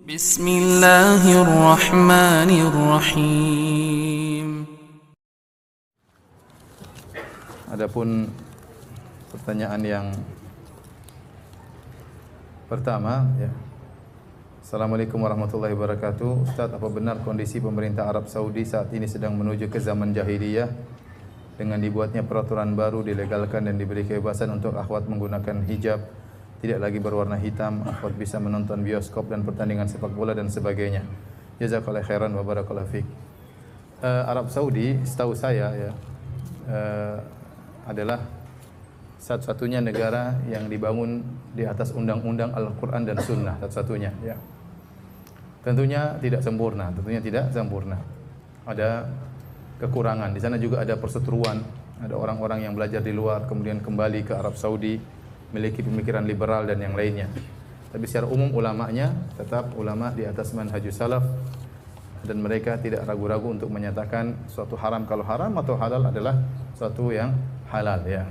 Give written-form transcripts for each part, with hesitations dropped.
Bismillahirrahmanirrahim. Adapun pertanyaan yang pertama, ya. Assalamualaikum warahmatullahi wabarakatuh. Ustaz, apa benar kondisi pemerintah Arab Saudi saat ini sedang menuju ke zaman jahiliyah dengan dibuatnya peraturan baru, dilegalkan dan diberi kebebasan untuk akhwat menggunakan hijab, tidak lagi berwarna hitam, akhwat bisa menonton bioskop dan pertandingan sepak bola dan sebagainya. Jazakallahu khairan wa barakallahu fiik. Arab Saudi setahu saya ya adalah satu-satunya negara yang dibangun di atas undang-undang Al-Quran dan Sunnah, satu-satunya ya. Tentunya tidak sempurna, ada kekurangan. Di sana juga ada perseteruan, ada orang-orang yang belajar di luar kemudian kembali ke Arab Saudi, memiliki pemikiran liberal dan yang lainnya. Tapi secara umum ulamanya tetap ulama di atas manhajus salaf dan mereka tidak ragu-ragu untuk menyatakan suatu haram kalau haram atau halal adalah suatu yang halal ya.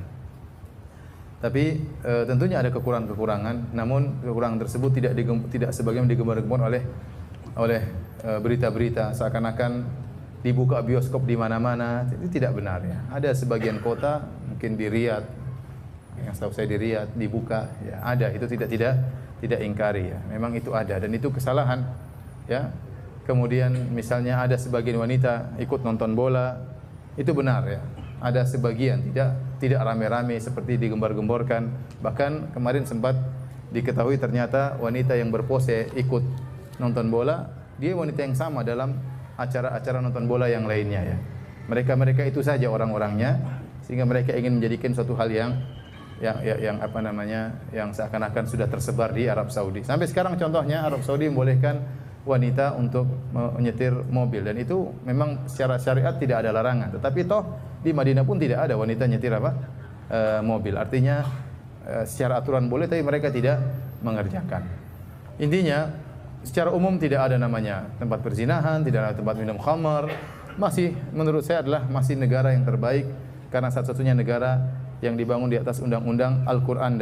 Tapi tentunya ada kekurangan-kekurangan, namun kekurangan tersebut tidak sebagaimana digembar-gembar oleh berita-berita seakan-akan dibuka bioskop di mana-mana. Itu tidak benar ya. Ada sebagian kota mungkin di Riyadh, yang setahu saya di Riyadh dibuka ya, ada, itu tidak ingkari ya. Memang itu ada dan itu kesalahan ya. Kemudian misalnya ada sebagian wanita ikut nonton bola, itu benar ya. Ada sebagian tidak rame-rame seperti digembar-gemborkan. Bahkan kemarin sempat diketahui ternyata wanita yang berpose ikut nonton bola, dia wanita yang sama dalam acara-acara nonton bola yang lainnya ya. Mereka itu saja orang-orangnya, sehingga mereka ingin menjadikan suatu hal yang seakan-akan sudah tersebar di Arab Saudi. Sampai sekarang contohnya Arab Saudi membolehkan wanita untuk menyetir mobil dan itu memang secara syariat tidak ada larangan. Tetapi toh di Madinah pun tidak ada wanita nyetir mobil. Artinya secara aturan boleh tapi mereka tidak mengerjakan. Intinya secara umum tidak ada namanya tempat perzinahan, tidak ada tempat minum khamar. Masih menurut saya adalah masih negara yang terbaik karena satu-satunya negara yang dibangun di atas undang-undang Al-Quran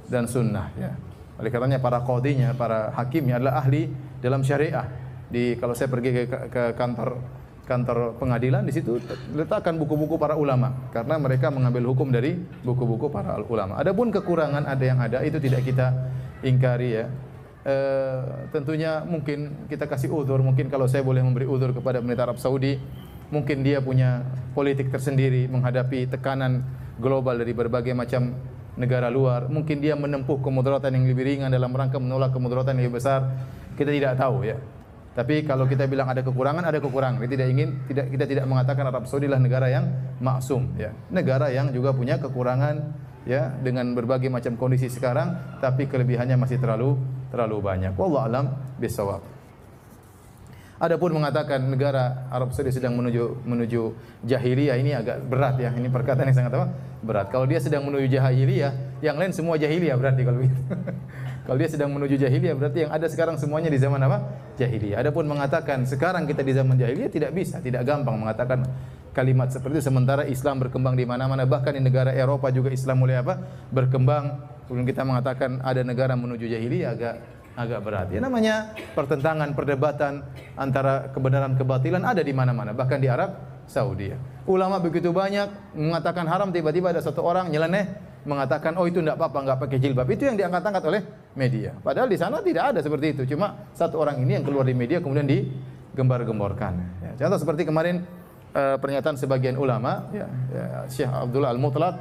dan Sunnah ya. Oleh karenanya para qadhinya, para hakimnya adalah ahli dalam syariah. Kalau saya pergi ke kantor pengadilan, di situ letakkan buku-buku para ulama karena mereka mengambil hukum dari buku-buku para ulama. Adapun kekurangan yang ada itu tidak kita ingkari ya. Tentunya mungkin kita kasih uzur, mungkin kalau saya boleh memberi uzur kepada pemerintah Arab Saudi, mungkin dia punya politik tersendiri menghadapi tekanan global dari berbagai macam negara luar. Mungkin dia menempuh kemudaratan yang lebih ringan dalam rangka menolak kemudaratan yang lebih besar. Kita tidak tahu ya. Tapi kalau kita bilang ada kekurangan, ada kekurangan. Kita tidak mengatakan Arab Saudi adalah negara yang maksum ya. Negara yang juga punya kekurangan ya dengan berbagai macam kondisi sekarang, tapi kelebihannya masih terlalu banyak. Wallahu a'lam bishawab. Adapun mengatakan negara Arab Saudi sedang menuju jahiliyah, ini agak berat ya. Ini perkataan yang sangat berat. Kalau dia sedang menuju jahiliyah, yang lain semua jahiliyah berarti kalau begitu. Kalau dia sedang menuju jahiliyah berarti yang ada sekarang semuanya di zaman jahiliyah. Adapun mengatakan sekarang kita di zaman jahiliyah tidak bisa, tidak gampang mengatakan kalimat seperti itu sementara Islam berkembang di mana-mana, bahkan di negara Eropa juga Islam mulai berkembang. Kemudian kita mengatakan ada negara menuju jahiliyah agak berat. Ya namanya pertentangan, perdebatan antara kebenaran kebatilan ada di mana-mana, bahkan di Arab Saudi. Ulama begitu banyak mengatakan haram, tiba-tiba ada satu orang nyeleneh mengatakan oh itu enggak apa-apa, enggak pakai jilbab. Itu yang diangkat-angkat oleh media. Padahal di sana tidak ada seperti itu. Cuma satu orang ini yang keluar di media kemudian digembar-gemborkan. Ya, contoh seperti kemarin pernyataan sebagian ulama, Syekh Abdullah Al-Mutlaq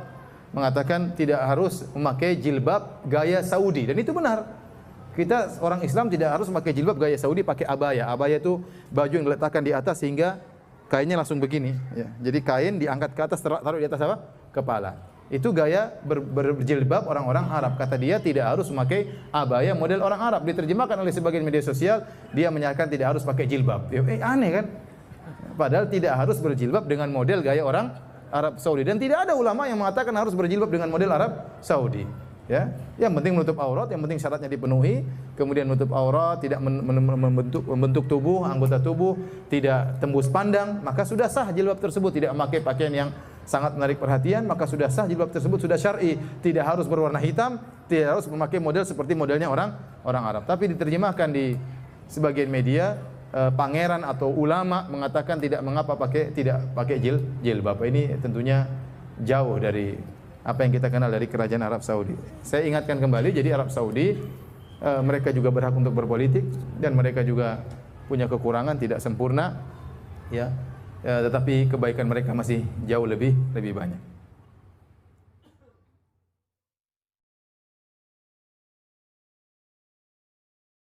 mengatakan tidak harus memakai jilbab gaya Saudi dan itu benar. Kita orang Islam tidak harus memakai jilbab gaya Saudi, pakai abaya. Abaya itu baju yang diletakkan di atas sehingga kainnya langsung begini. Ya. Jadi kain diangkat ke atas, taruh di atas kepala. Itu gaya berjilbab orang-orang Arab. Kata dia tidak harus memakai abaya model orang Arab. Diterjemahkan oleh sebagian media sosial, dia menyatakan tidak harus pakai jilbab. Aneh kan? Padahal tidak harus berjilbab dengan model gaya orang Arab Saudi. Dan tidak ada ulama yang mengatakan harus berjilbab dengan model Arab Saudi. Ya, yang penting menutup aurat, yang penting syaratnya dipenuhi, kemudian menutup aurat, tidak membentuk tubuh, anggota tubuh, tidak tembus pandang, maka sudah sah jilbab tersebut. Tidak memakai pakaian yang sangat menarik perhatian, maka sudah sah jilbab tersebut, sudah syar'i. Tidak harus berwarna hitam, tidak harus memakai model seperti modelnya orang Arab. Tapi diterjemahkan di sebagian media pangeran atau ulama mengatakan tidak mengapa tidak pakai jilbab. Ini tentunya jauh dari apa yang kita kenal dari kerajaan Arab Saudi. Saya ingatkan kembali, jadi Arab Saudi mereka juga berhak untuk berpolitik dan mereka juga punya kekurangan, tidak sempurna, ya, tetapi kebaikan mereka masih jauh lebih banyak.